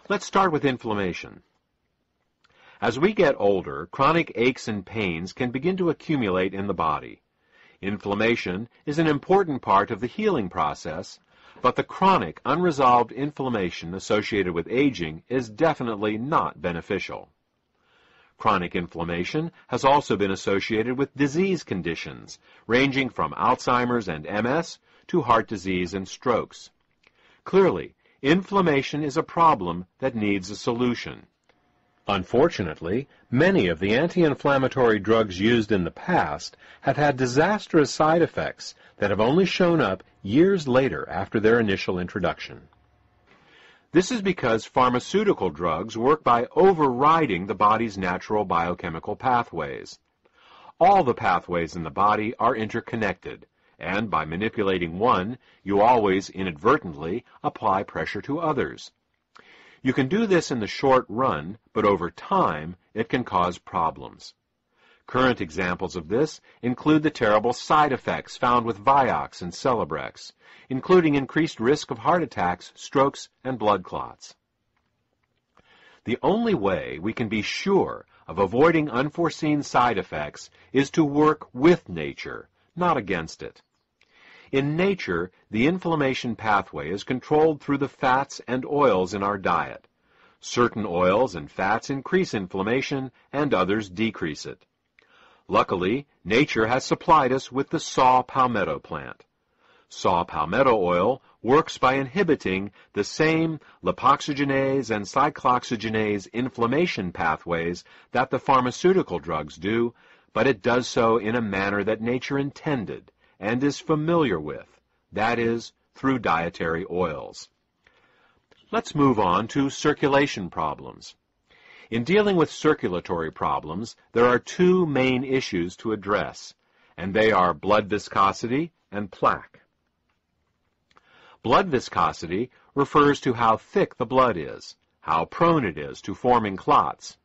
Let's start with inflammation. As we get older, chronic aches and pains can begin to accumulate in the body. Inflammation is an important part of the healing process, but the chronic, unresolved inflammation associated with aging is definitely not beneficial. Chronic inflammation has also been associated with disease conditions, ranging from Alzheimer's and MS to heart disease and strokes. Clearly, inflammation is a problem that needs a solution. Unfortunately, many of the anti-inflammatory drugs used in the past have had disastrous side effects that have only shown up years later after their initial introduction. This is because pharmaceutical drugs work by overriding the body's natural biochemical pathways. All the pathways in the body are interconnected, and by manipulating one, you always inadvertently apply pressure to others. You can do this in the short run, but over time, it can cause problems. Current examples of this include the terrible side effects found with Vioxx and Celebrex, including increased risk of heart attacks, strokes, and blood clots. The only way we can be sure of avoiding unforeseen side effects is to work with nature, not against it. In nature, the inflammation pathway is controlled through the fats and oils in our diet. Certain oils and fats increase inflammation, and others decrease it. Luckily, nature has supplied us with the saw palmetto plant. Saw palmetto oil works by inhibiting the same lipoxygenase and cyclooxygenase inflammation pathways that the pharmaceutical drugs do, but it does so in a manner that nature intended and is familiar with, that is, through dietary oils. Let's move on to circulation problems. In dealing with circulatory problems, there are two main issues to address, and they are blood viscosity and plaque. Blood viscosity refers to how thick the blood is, how prone it is to forming clots.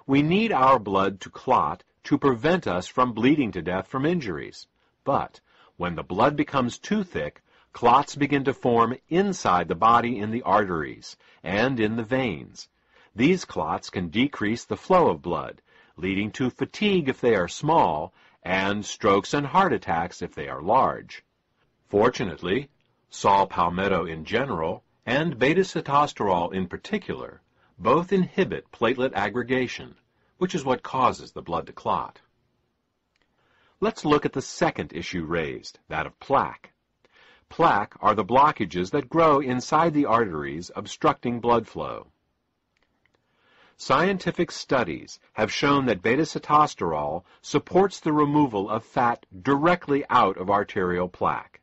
We need our blood to clot to prevent us from bleeding to death from injuries. But when the blood becomes too thick, clots begin to form inside the body in the arteries and in the veins. These clots can decrease the flow of blood, leading to fatigue if they are small, and strokes and heart attacks if they are large. Fortunately, saw palmetto in general, and Betasitosterol in particular, both inhibit platelet aggregation, which is what causes the blood to clot. Let's look at the second issue raised, that of plaque. Plaque are the blockages that grow inside the arteries, obstructing blood flow. Scientific studies have shown that Betasitosterol supports the removal of fat directly out of arterial plaque.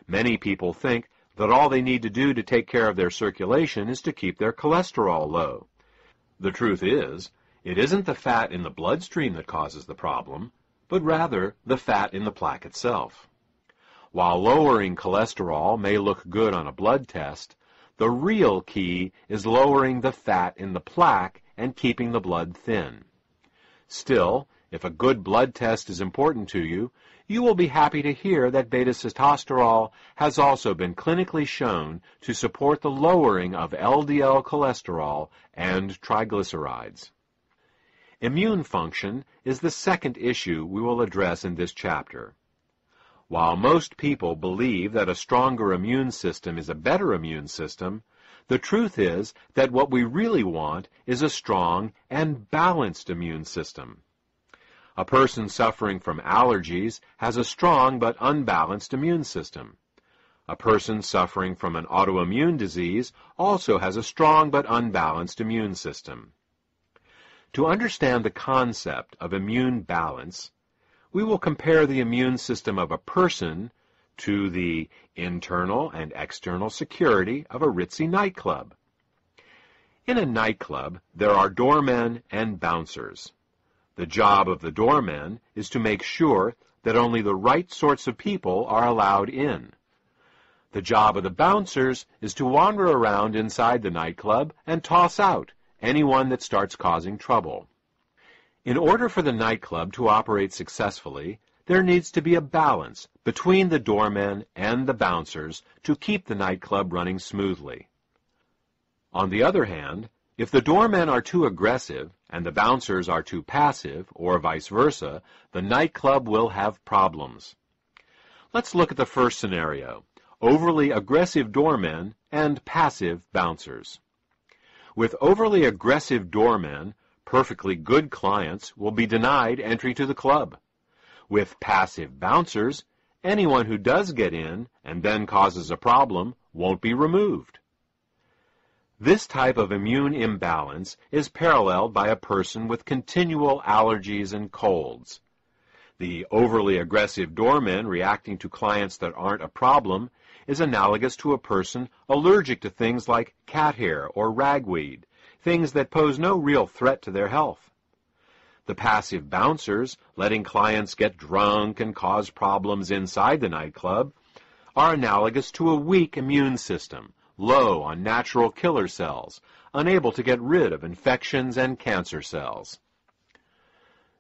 Many people think that all they need to do to take care of their circulation is to keep their cholesterol low. The truth is, it isn't the fat in the bloodstream that causes the problem, but rather the fat in the plaque itself. While lowering cholesterol may look good on a blood test, the real key is lowering the fat in the plaque and keeping the blood thin. Still, if a good blood test is important to you, you will be happy to hear that Betasitosterol has also been clinically shown to support the lowering of LDL cholesterol and triglycerides. Immune function is the second issue we will address in this chapter. While most people believe that a stronger immune system is a better immune system, the truth is that what we really want is a strong and balanced immune system. A person suffering from allergies has a strong but unbalanced immune system. A person suffering from an autoimmune disease also has a strong but unbalanced immune system. To understand the concept of immune balance, we will compare the immune system of a person to the internal and external security of a ritzy nightclub. In a nightclub, there are doormen and bouncers. The job of the doormen is to make sure that only the right sorts of people are allowed in. The job of the bouncers is to wander around inside the nightclub and toss out anyone that starts causing trouble. In order for the nightclub to operate successfully, there needs to be a balance between the doormen and the bouncers to keep the nightclub running smoothly. On the other hand, if the doormen are too aggressive and the bouncers are too passive, or vice versa, the nightclub will have problems. Let's look at the first scenario: overly aggressive doormen and passive bouncers. With overly aggressive doormen, perfectly good clients will be denied entry to the club. With passive bouncers, anyone who does get in and then causes a problem won't be removed. This type of immune imbalance is paralleled by a person with continual allergies and colds. The overly aggressive doormen reacting to clients that aren't a problem is analogous to a person allergic to things like cat hair or ragweed, things that pose no real threat to their health. The passive bouncers, letting clients get drunk and cause problems inside the nightclub, are analogous to a weak immune system, low on natural killer cells, unable to get rid of infections and cancer cells.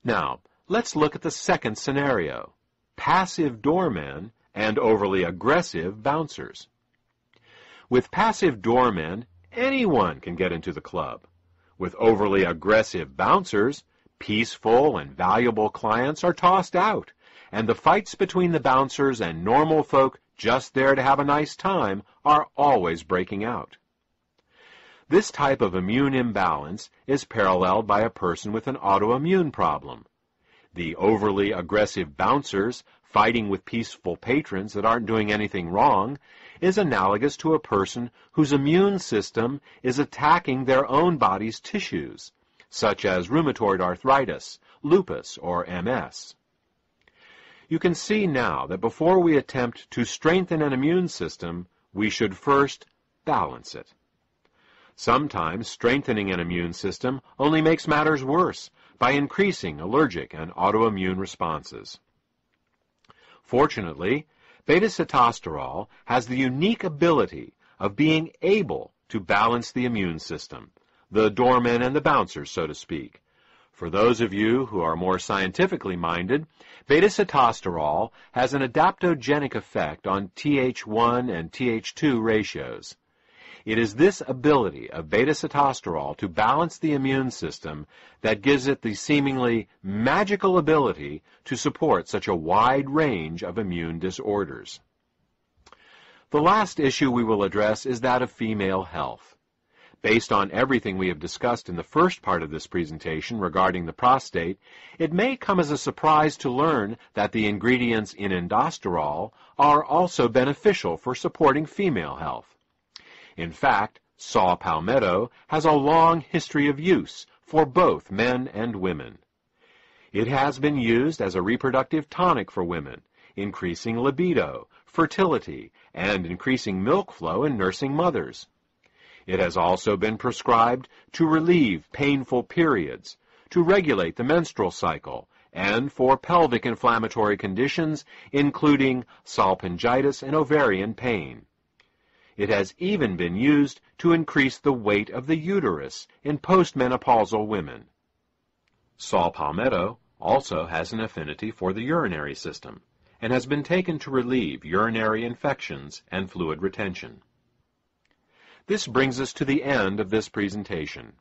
Now, let's look at the second scenario: passive doormen and overly aggressive bouncers. With passive doormen, anyone can get into the club. With overly aggressive bouncers, peaceful and valuable clients are tossed out, and the fights between the bouncers and normal folk just there to have a nice time are always breaking out. This type of immune imbalance is paralleled by a person with an autoimmune problem. The overly aggressive bouncers fighting with peaceful patrons that aren't doing anything wrong is analogous to a person whose immune system is attacking their own body's tissues, such as rheumatoid arthritis, lupus, or MS. You can see now that before we attempt to strengthen an immune system, we should first balance it. Sometimes strengthening an immune system only makes matters worse by increasing allergic and autoimmune responses. Fortunately, Betasitosterol has the unique ability of being able to balance the immune system, the doormen and the bouncers, so to speak. For those of you who are more scientifically minded, Betasitosterol has an adaptogenic effect on Th1 and Th2 ratios. It is this ability of Betasitosterol to balance the immune system that gives it the seemingly magical ability to support such a wide range of immune disorders. The last issue we will address is that of female health. Based on everything we have discussed in the first part of this presentation regarding the prostate, it may come as a surprise to learn that the ingredients in Endosterol are also beneficial for supporting female health. In fact, saw palmetto has a long history of use for both men and women. It has been used as a reproductive tonic for women, increasing libido, fertility, and increasing milk flow in nursing mothers. It has also been prescribed to relieve painful periods, to regulate the menstrual cycle, and for pelvic inflammatory conditions, including salpingitis and ovarian pain. It has even been used to increase the weight of the uterus in postmenopausal women. Saw palmetto also has an affinity for the urinary system and has been taken to relieve urinary infections and fluid retention. This brings us to the end of this presentation.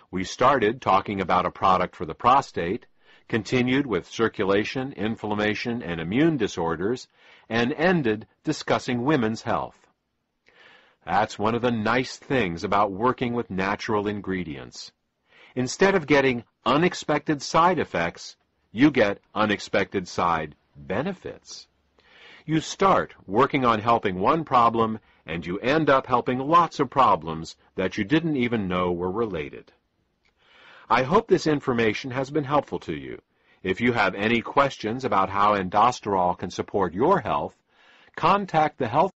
We started talking about a product for the prostate, continued with circulation, inflammation, and immune disorders, and ended discussing women's health. That's one of the nice things about working with natural ingredients. Instead of getting unexpected side effects, you get unexpected side benefits. You start working on helping one problem, and you end up helping lots of problems that you didn't even know were related. I hope this information has been helpful to you. If you have any questions about how Endosterol can support your health, contact the health